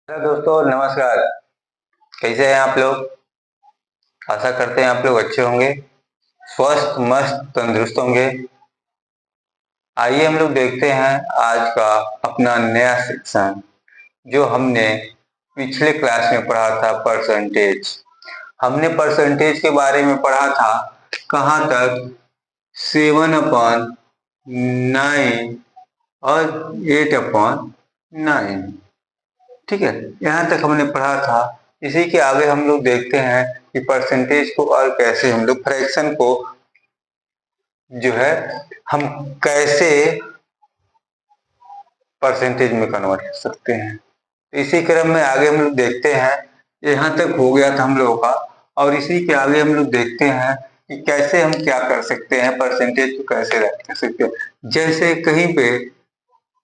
Hello दोस्तों, नमस्कार। कैसे हैं आप लोग? आशा करते हैं आप लोग अच्छे होंगे, स्वस्थ मस्त तंदुरुस्त होंगे। आइए हम लोग देखते हैं आज का अपना नया सेक्शन, जो हमने पिछले क्लास में पढ़ा था। परसेंटेज, हमने परसेंटेज के बारे में पढ़ा था। कहाँ तक? 7/9 और 8/9। ठीक है, यहाँ तक हमने पढ़ा था। इसी के आगे हम लोग देखते हैं कि परसेंटेज को और कैसे हम लोग फ्रैक्शन को जो है हम कैसे परसेंटेज में कन्वर्ट कर सकते हैं। तो इसी क्रम में आगे हम लोग देखते हैं। यहाँ तक हो गया था हम लोगों का, और इसी के आगे हम लोग देखते हैं कि कैसे हम क्या कर सकते हैं, परसेंटेज को कैसे राइट कर सकते हैं। जैसे कहीं पे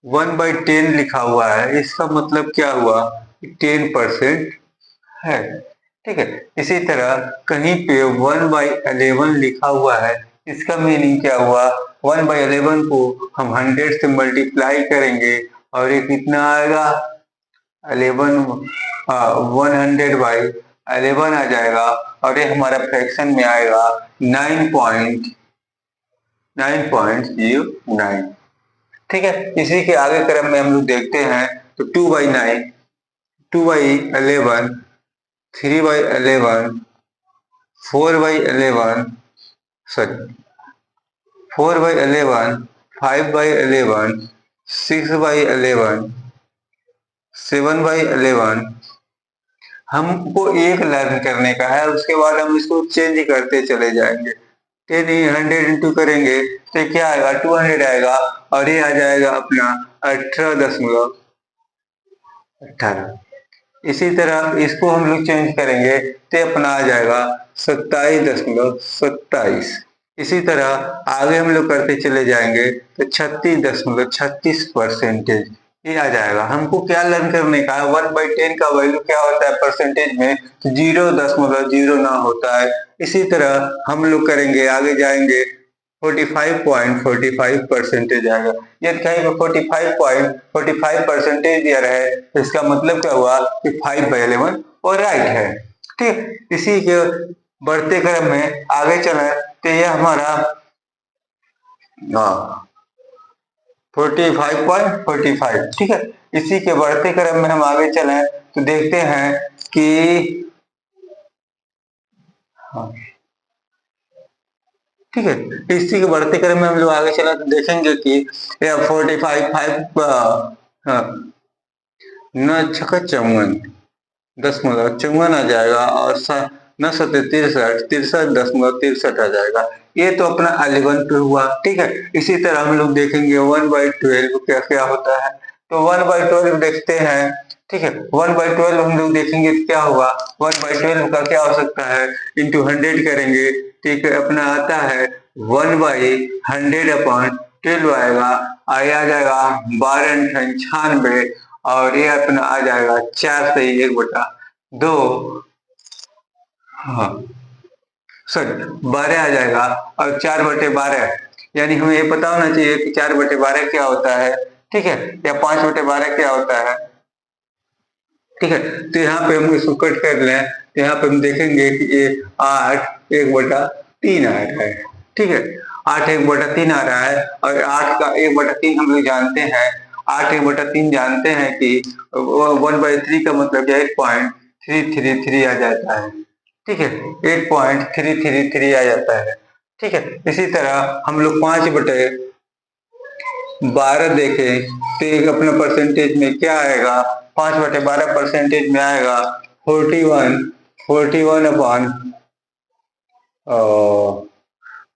1/10 लिखा हुआ है, इसका मतलब क्या हुआ कि 10% है। ठीक है, इसी तरह कहीं पे 1/11 लिखा हुआ है, इसका मीनिंग क्या हुआ? 1/11 को हम 100 से मल्टीप्लाई करेंगे और ये कितना आएगा? 11 100/11 आ जाएगा, और ये हमारा फ्रैक्शन में आएगा 9.09। ठीक है, इसी के आगे क्रम में हम लोग देखते हैं तो 2/9, 2/11, 3/11, 4/11, सॉरी 4/11, 5/11, 6/11, 7/11। हमको एक लर्न करने का है, उसके बाद हम इसको चेंज करते चले जाएंगे। 10 100 इंटू करेंगे तो क्या आएगा? 200 आएगा, और ये आ जाएगा अपना 18.18। इसी तरह इसको हम लोग चेंज करेंगे तो अपना आ जाएगा 27.27। इसी तरह आगे हम लोग करते चले जाएंगे तो 36.36% ये आ जाएगा। हमको क्या लर्न करने का है? 1/10 का वैल्यू क्या होता है परसेंटेज में? 0.09 होता है। इसी तरह हम लोग करेंगे, आगे जाएंगे 45.45% आएगा। यदि कहीं पर 45.45% दिया रहे तो इसका मतलब क्या हुआ कि 5/11 और राइट है। ठीक, इसी के बढ़ते क्रम में आगे चले तो यह हमारा 45.45। ठीक है, इसी के बढ़ते क्रम में हम आगे चले तो देखते हैं कि ठीक है, इसी के बढ़ते क्रम में हम लोग आगे चले तो देखेंगे कि यह 45 न छक्का 54.54 आ जाएगा, और न सत्य 63.63 आ जाएगा। ये तो अपना 11 पे हुआ। ठीक है, इसी तरह हम लोग देखेंगे 1/12 क्या क्या होता है। तो 1/12 देखते हैं। ठीक है, 1/12 हम लोग देखेंगे तो क्या होगा? 1/12 का क्या हो सकता है? इंटू 100 करेंगे। ठीक है, अपना आता है 1/100/12 आएगा, आगे आ जाएगा 12×96, और ये अपना आ जाएगा 4 से 1/2। हाँ सॉरी 12 आ जाएगा, और 4/12, यानी हमें ये पता होना चाहिए कि 4/12 क्या होता है। ठीक है, या 5/12 क्या होता है। ठीक है, तो यहाँ पे हम इसको कट कर लें तो यहाँ पे हम देखेंगे कि ये 8 1/3 आ रहा है। ठीक है, 8 1/3 आ रहा है, और 8 का 1/3 हम लोग जानते हैं। 8 1/3 जानते हैं कि 1/3 का मतलब 8.333 आ जाता है। ठीक है, 8.333 आ जाता है। ठीक है, इसी तरह हम लोग 5/12 देखें तो एक अपना परसेंटेज में क्या आएगा? 5/12 परसेंटेज में आएगा 41 41 अपॉन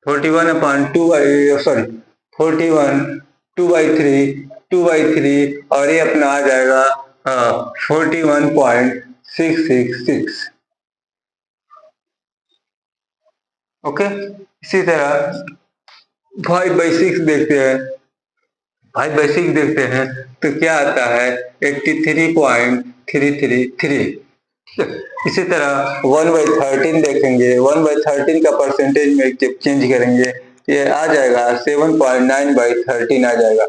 41 2/3 और ये अपना आ जाएगा 41.666। ओके, इसी तरह 5/6 देखते हैं। 5/6 देखते हैं तो क्या आता है? 83.333। इसी तरह 1/13 देखेंगे। 1/13 का परसेंटेज में चेंज करेंगे, ये आ जाएगा 7.9/13 आ जाएगा।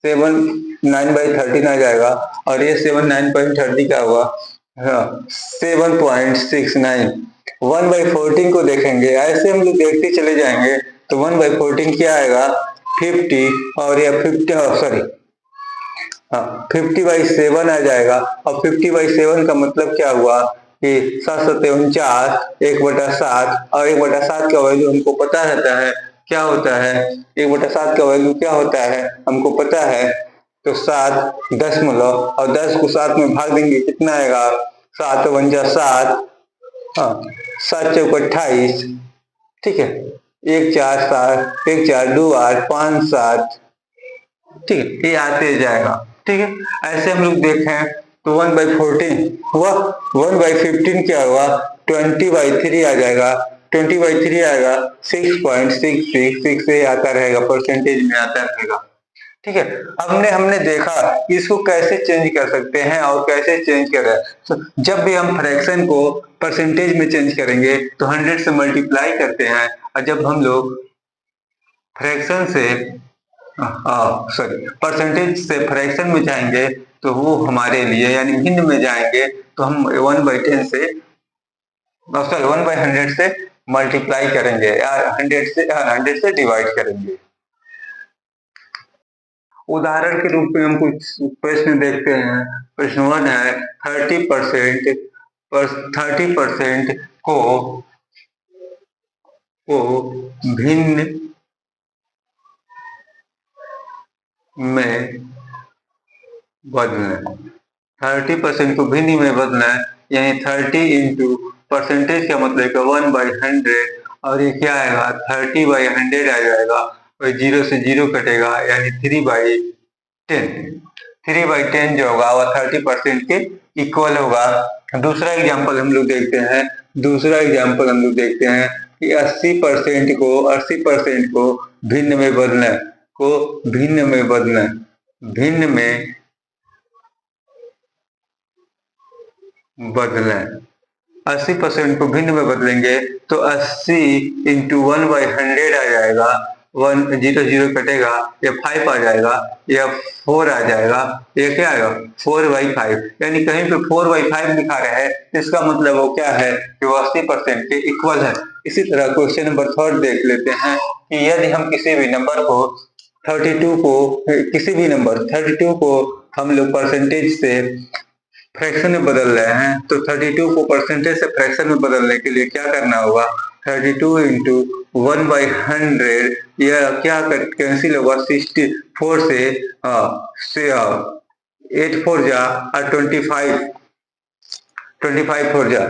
9/13 आ जाएगा, और ये 7 9.30 क्या हुआ, हाँ 7.69। 1/14 को देखेंगे, ऐसे हम लोग देखते चले जाएंगे तो 1/14 क्या आएगा 50, और या 50 सॉरी हाँ 50/7 आ जाएगा। और 50/7 का मतलब क्या हुआ कि 7 7 49, 1/7, और 1/7 का वैल्यू हमको पता रहता है क्या होता है, 1/7 का वैल्यू क्या होता है हमको पता है। तो 7 दशमलव और 10 को 7 में भाग देंगे कितना आएगा, 7 × 7, हाँ 7 × 4 = 28, ठीक है, 1 4 7 1 4 2 8 5 7, ठीक है, ये आते जाएगा, ठीक है। ऐसे हम लोग देखें तो 1/14 हुआ, 1/15 क्या हुआ 20/3 आ जाएगा, 20/3 आएगा 6.666 से आता रहेगा, परसेंटेज में आता रहेगा, ठीक है। हमने हमने देखा कि इसको कैसे चेंज कर सकते हैं और कैसे चेंज कर रहे हैं। तो जब भी हम फ्रैक्शन को परसेंटेज में चेंज करेंगे तो 100 से मल्टीप्लाई करते हैं, और जब हम लोग फ्रैक्शन से सॉरी परसेंटेज से फ्रैक्शन में जाएंगे तो वो हमारे लिए यानी भिन्न में जाएंगे तो हम 1/10 से सॉरी 1/100 से मल्टीप्लाई करेंगे या 100 से डिवाइड करेंगे। उदाहरण के रूप में हम कुछ प्रश्न देखते हैं। प्रश्न 1 है 30% को भिन्न में बदलें। 30% को भिन्न में बदलना है, यानी 30 इंटू परसेंटेज का मतलब है 1/100, और ये क्या आएगा 30/100 आ जाएगा, और 0 से 0 कटेगा यानी 3/10। 3/10 जो होगा वह 30% के इक्वल होगा। दूसरा एग्जाम्पल हम लोग देखते हैं, कि 80% को भिन्न में बदलना, भिन्न में बदलें। 80% को भिन्न में बदलेंगे तो 80 इंटू 1/100 आ जाएगा, 0 0 कटेगा, या 5 आ जाएगा, या 4 आ जाएगा, ये क्या आएगा 4/5, यानी कहीं पे 4/5 लिखा रहा है, इसका मतलब वो क्या है कि वो 80% के इक्वल है। इसी तरह क्वेश्चन नंबर 3 देख लेते हैं कि यदि हम किसी भी नंबर को 32 को हम लोग परसेंटेज से फ्रैक्शन में बदल रहे हैं, तो 32 को परसेंटेज से फ्रैक्शन में बदलने के लिए क्या करना होगा, 32 इंटू 1/100, यह क्या कैंसिल होगा 64 से 8 4 जा और 25 4 जा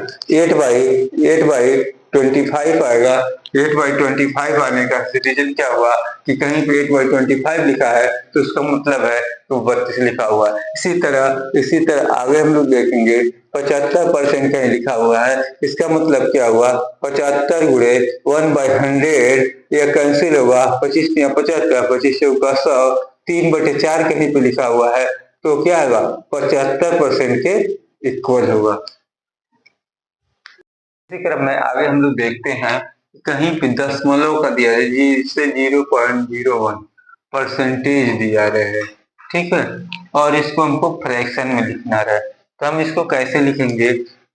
8/25 आएगा। 8/25 आने का रीजन क्या हुआ कि कहीं पे 8/25 लिखा है तो उसका मतलब है तो 32 लिखा हुआ है। इसी तरह आगे हम लोग देखेंगे 75% कहीं लिखा हुआ है, इसका मतलब क्या हुआ 75 गुणे 1/100, यह कैंसिल होगा, 25 या 75, 25 का 100, 3/4 कहीं पे लिखा हुआ है, तो क्या होगा 75% के इक्वल होगा। इसी क्रम में आगे हम लोग देखते हैं कहीं पे दशमलव का दिया है जिससे 0.01 परसेंटेज दिया रहे, ठीक है, और इसको हमको फ्रैक्शन में लिखना रहे, तो हम इसको कैसे लिखेंगे।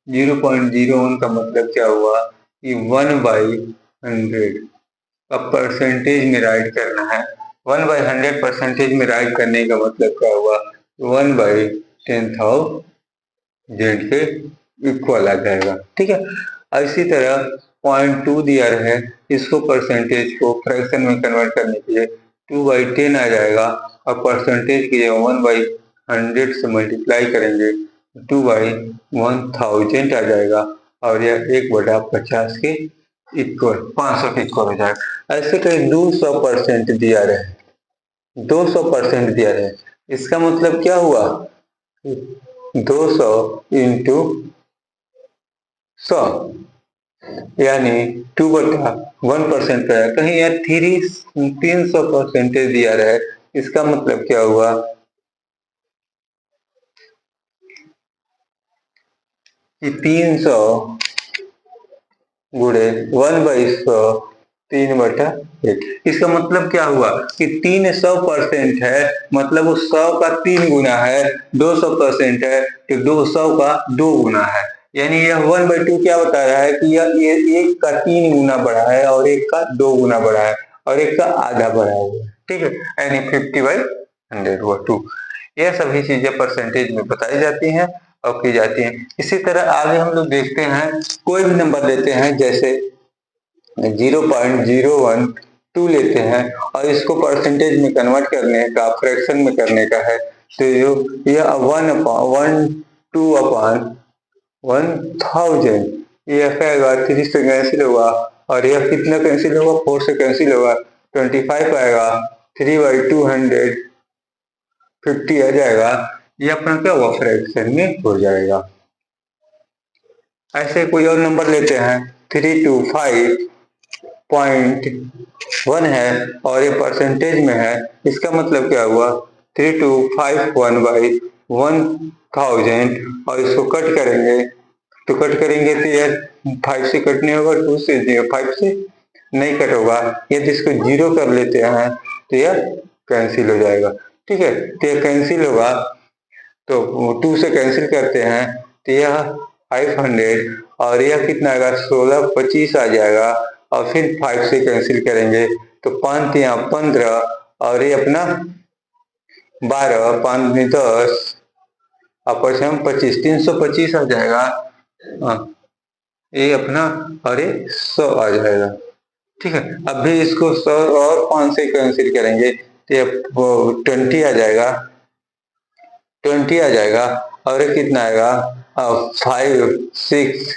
0.01 का मतलब क्या हुआ कि 1/100, अब परसेंटेज में राइट करना है, 1/100 परसेंटेज में राइट करने का मतलब क्या हुआ 1/10,000 के इक्वल आ जाएगा, ठीक है। इसी तरह 0.2 दिया है, इसको परसेंटेज को फ्रैक्शन में कन्वर्ट करने के लिए 2/10 आ जाएगा, और परसेंटेज की जगह 1/100 से मल्टीप्लाई करेंगे 2/1000 आ जाएगा, और यह 1/50 के इक्वल 500 के इक्वल हो जाएगा। ऐसे कहीं 200% दिया रहे, 200% दिया रहे, इसका मतलब क्या हुआ 200 इंटू 100 यानी 2/1% का है, कहीं यार 300% दिया रहे, इसका मतलब क्या हुआ कि 300 गुणे 1/100, 3/8। इसका मतलब क्या हुआ कि 300% है, मतलब उस 100 का 3 गुना है। 200% है तो 200 का 2 गुना है। यानी यह 1/2 क्या बता रहा है कि ये 1 का 3 गुना बढ़ा है और 1 का 2 गुना बढ़ा है और 1 का आधा बढ़ा हुआ है। ठीक है, यानी 50/100 हुआ 2। यह सभी चीजें परसेंटेज में बताई जाती हैं और की जाती हैं। इसी तरह आगे हम लोग देखते हैं, कोई भी नंबर लेते हैं, जैसे 0.012 लेते हैं और इसको परसेंटेज में कन्वर्ट करने का, फ्रैक्शन में करने का है, तो यह 1/1000 ये आएगा, 3 से कैंसिल होगा और यह कितना कैंसिल होगा, 4 से कैंसिल होगा, 25 आएगा, 3/250 आ जाएगा। ये अपना क्या हुआ, फ्रैक्शन में हो जाएगा। ऐसे कोई और नंबर लेते हैं, 325.1 है और ये परसेंटेज में है। इसका मतलब क्या हुआ, 3251/1000 और इसको कट करेंगे तो ये 5 से कट नहीं होगा, 2 से, 5 से नहीं कट होगा। यदि इसको 0 कर लेते हैं तो यह कैंसिल हो जाएगा। ठीक है, तो यह कैंसिल होगा, तो 2 से कैंसिल करते हैं तो यह 500 और यह कितना आएगा, 1625 आ जाएगा। और फिर 5 से कैंसिल करेंगे तो 5 यहाँ 15 और ये अपना 12, 5 10 और 25, 325 आ जाएगा। ये अपना और ये 100 आ जाएगा। ठीक है, अब भी इसको 100 और 5 से कैंसिल करेंगे तो ये 20 आ जाएगा, 20 आ जाएगा और ये कितना आएगा, 5 6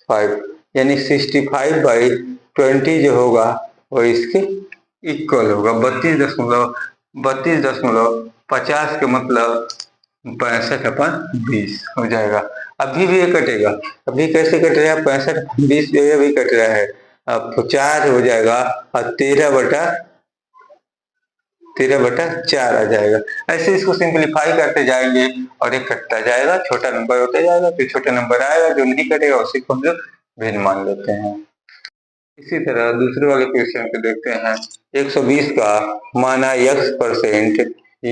5, यानी 65/20 जो होगा वो इसके इक्वल होगा। 32.50 के मतलब 65/20 हो जाएगा। अभी भी ये कटेगा, अभी कैसे कट रहा है, 65/20 जो है अभी कट रहा है। अब 4 हो जाएगा और 13/4 आ जाएगा। ऐसे इसको सिंपलीफाई करते जाएंगे और ये कटता जाएगा, छोटा नंबर होता जाएगा, फिर छोटा नंबर आएगा, जो नहीं कटेगा उसी को हम लोग भिन्न मान लेते हैं। इसी तरह दूसरे वाले क्वेश्चन को देखते हैं। 120 का माना x%,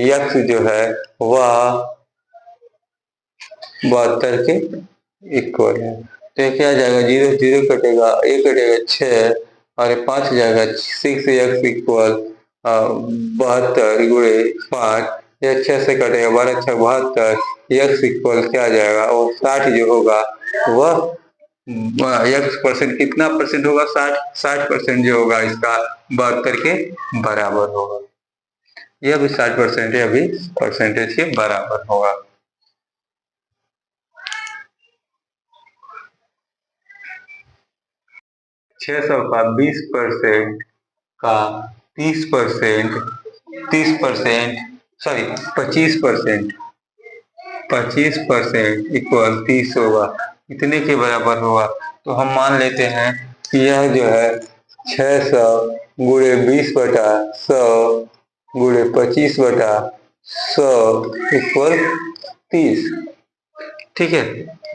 x जो है वह 72 के इक्वल है। तो ये क्या आ जाएगा, 0 0 कटेगा, 1 कटेगा 6 और 5 हो जाएगा, 6x इक्वल 72 गुणे 5, ये 6 से कटेगा, 12 6 72, x इक्वल क्या आ जाएगा, वो 60 जो होगा वह x% कितना परसेंट होगा, 60% जो होगा इसका 72 के बराबर होगा। यह भी 60% है, अभी परसेंटेज के बराबर होगा। 600 का 20% का 30%, 30%, सॉरी 25%, 25% इक्वल 30 होगा, इतने के बराबर होगा। तो हम मान लेते हैं कि यह जो है 600 गुणे 20/100 गुणे 25/100 इक्वल 30। ठीक है,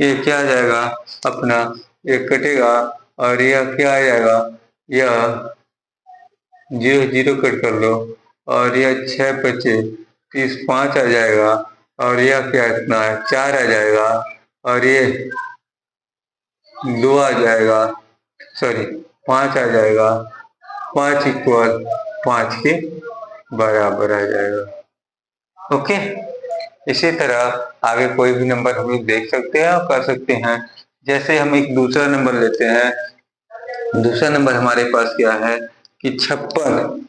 ये क्या आ जाएगा अपना, ये कटेगा और यह क्या आ जाएगा, यह 0 0 कट कर लो और यह 6 25 30, 5 आ जाएगा और यह क्या इतना है, 4 आ जाएगा और ये 2 आ जाएगा, सॉरी 5 आ जाएगा, 5 इक्वल 5 के बराबर आ जाएगा। ओके, इसी तरह आगे कोई भी नंबर हम लोग देख सकते हैं और कर सकते हैं। जैसे हम एक दूसरा नंबर लेते हैं, दूसरा नंबर हमारे पास क्या है कि 56।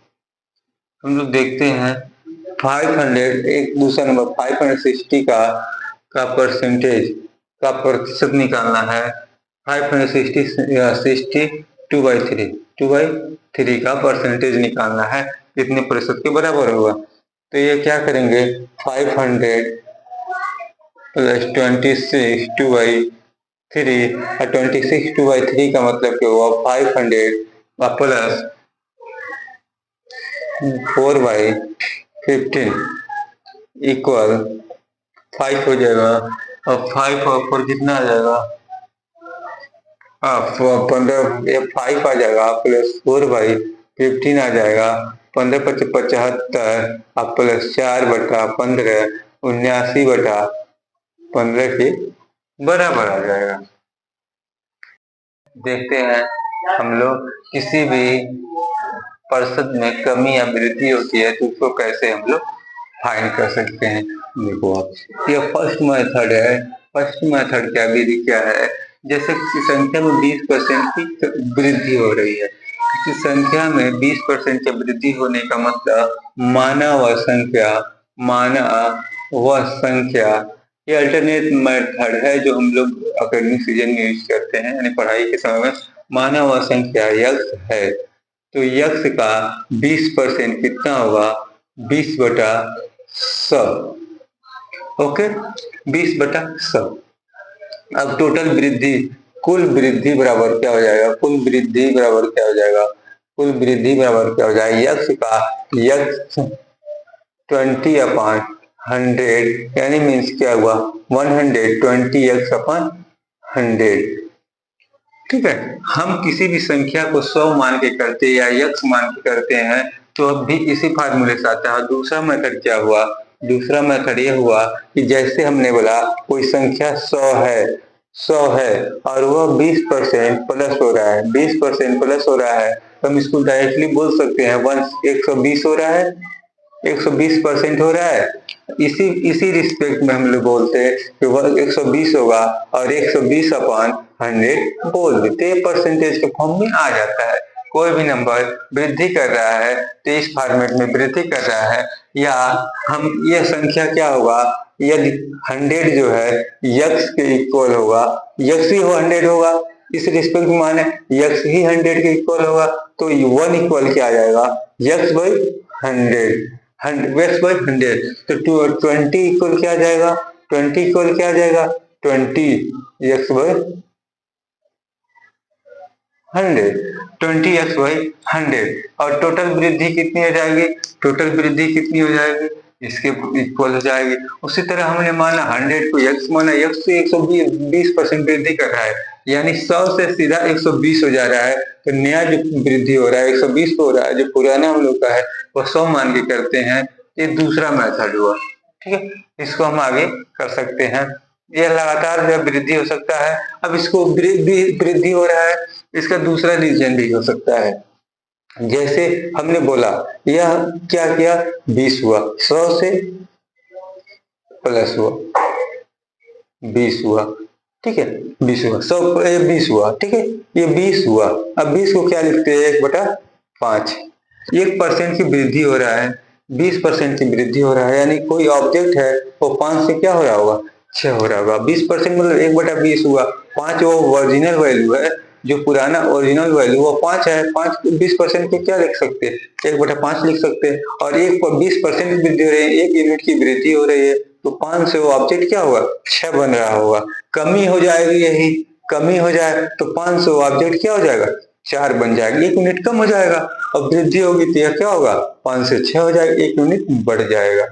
हम लोग देखते हैं 500, एक दूसरा नंबर 560 का परसेंटेज का प्रतिशत निकालना है। 560 2/3 का परसेंटेज निकालना है, कितने प्रतिशत के बराबर होगा। तो ये क्या करेंगे, 500 प्लस 26 2/3, और 26 2/3 का मतलब क्या हुआ, 500 प्लस 4/15 इक्वल 5 हो जाएगा। और 5 और 4 कितना आ जाएगा, 15 5 आ जाएगा प्लस 4/15 आ जाएगा। 15×5 = 75 अब प्लस 4/15 79/15 के बराबर आ जाएगा। देखते हैं हम लोग किसी भी प्रतिशत में कमी या वृद्धि होती है तो उसको कैसे हम लोग फाइंड कर सकते हैं। देखो आप, ये फर्स्ट मेथड है। फर्स्ट मेथड क्या विधि क्या है, जैसे किसी संख्या में 20% की वृद्धि हो रही है। किसी संख्या में 20% की वृद्धि होने का मतलब माना वह संख्या ये अल्टरनेट मेथड है जो हम लोग एकेडमिक सीजन में यूज करते हैं, यानी पढ़ाई के समय में। माना वह संख्या यक्स है तो यक्स का 20% कितना होगा, 20/100। ओके, 20/100। अब टोटल वृद्धि, कुल वृद्धि बराबर क्या हो जाएगा, कुल वृद्धि बराबर क्या हो जाएगा, कुल वृद्धि बराबर क्या हो जाएगा, यक्स 20/100 यानी मीन्स क्या हुआ 120x/100। ठीक है, हम किसी भी संख्या को 100 मान के करते या यक्स मान के करते हैं तो अब भी इसी फार्मूले से आता है। दूसरा मेथड क्या हुआ, दूसरा मेथड ये हुआ कि जैसे हमने बोला कोई संख्या 100 है और वह 20% प्लस हो रहा है, 20% प्लस हो रहा है तो हम इसको डायरेक्टली बोल सकते हैं 120 हो रहा है, 120% हो रहा है। इसी रिस्पेक्ट में हम लोग बोलते हैं कि वह 120 होगा और 120/100 बोल देते, परसेंटेज के फॉर्म में आ जाता है। कोई भी नंबर वृद्धि कर रहा है तो इस फॉर्मेट में वृद्धि कर रहा है, या हम यह संख्या क्या होगा, यदि 100 जो है यक्स के इक्वल होगा, यक्स ही 100 होगा, इस रिस्पेक्ट में माने यक्स ही 100 के इक्वल होगा तो 1 इक्वल क्या आ जाएगा, x/100 x/100 तो 20 इक्वल क्या आ जाएगा, 20 इक्वल क्या आ जाएगा, 20x/100 20x/100। और टोटल वृद्धि कितनी हो जाएगी, टोटल वृद्धि कितनी हो जाएगी, इसके इक्वल हो जाएगी। उसी तरह हमने माना 100 को x माना, x से 120% वृद्धि कर रहा है, यानी 100 से सीधा 120 हो जा रहा है। तो नया जो वृद्धि हो रहा है 120 हो रहा है, जो पुराना हम लोग का है वो 100 मान के करते हैं। ये दूसरा मेथड हुआ। ठीक है, इसको हम आगे कर सकते हैं। ये लगातार जो वृद्धि हो सकता है। अब इसको वृद्धि हो रहा है, इसका दूसरा रीजन भी हो सकता है। जैसे हमने बोला यह क्या किया, 20 हुआ, 100 से प्लस हुआ 20 हुआ, ठीक है, 20 हुआ, 20 हुआ, ठीक है, ये 20 हुआ। अब 20 को क्या लिखते हैं, 1/5। 1% की वृद्धि हो रहा है, 20% की वृद्धि हो रहा है, यानी कोई ऑब्जेक्ट है वो 5 से क्या हो रहा होगा, 6 हो रहा होगा। 20% मतलब 1/20 हुआ। 5 वो ओरिजिनल वैल्यू है, जो पुराना ओरिजिनल वैल्यू वो 5 है। 5 20% को क्या लिख सकते हैं, 1/5 लिख सकते हैं। और 20% की वृद्धि हो रही है, 1 यूनिट की वृद्धि हो रही है, तो 5 से वो ऑब्जेक्ट क्या होगा, 6 बन रहा होगा। कमी हो जाएगी, यही कमी हो जाए तो 5 से वो ऑब्जेक्ट क्या हो जाएगा, 4 बन जाएगा, 1 यूनिट कम हो जाएगा। और वृद्धि होगी तो यह क्या होगा, 5 से 6 हो जाएगा, 1 यूनिट बढ़ जाएगा।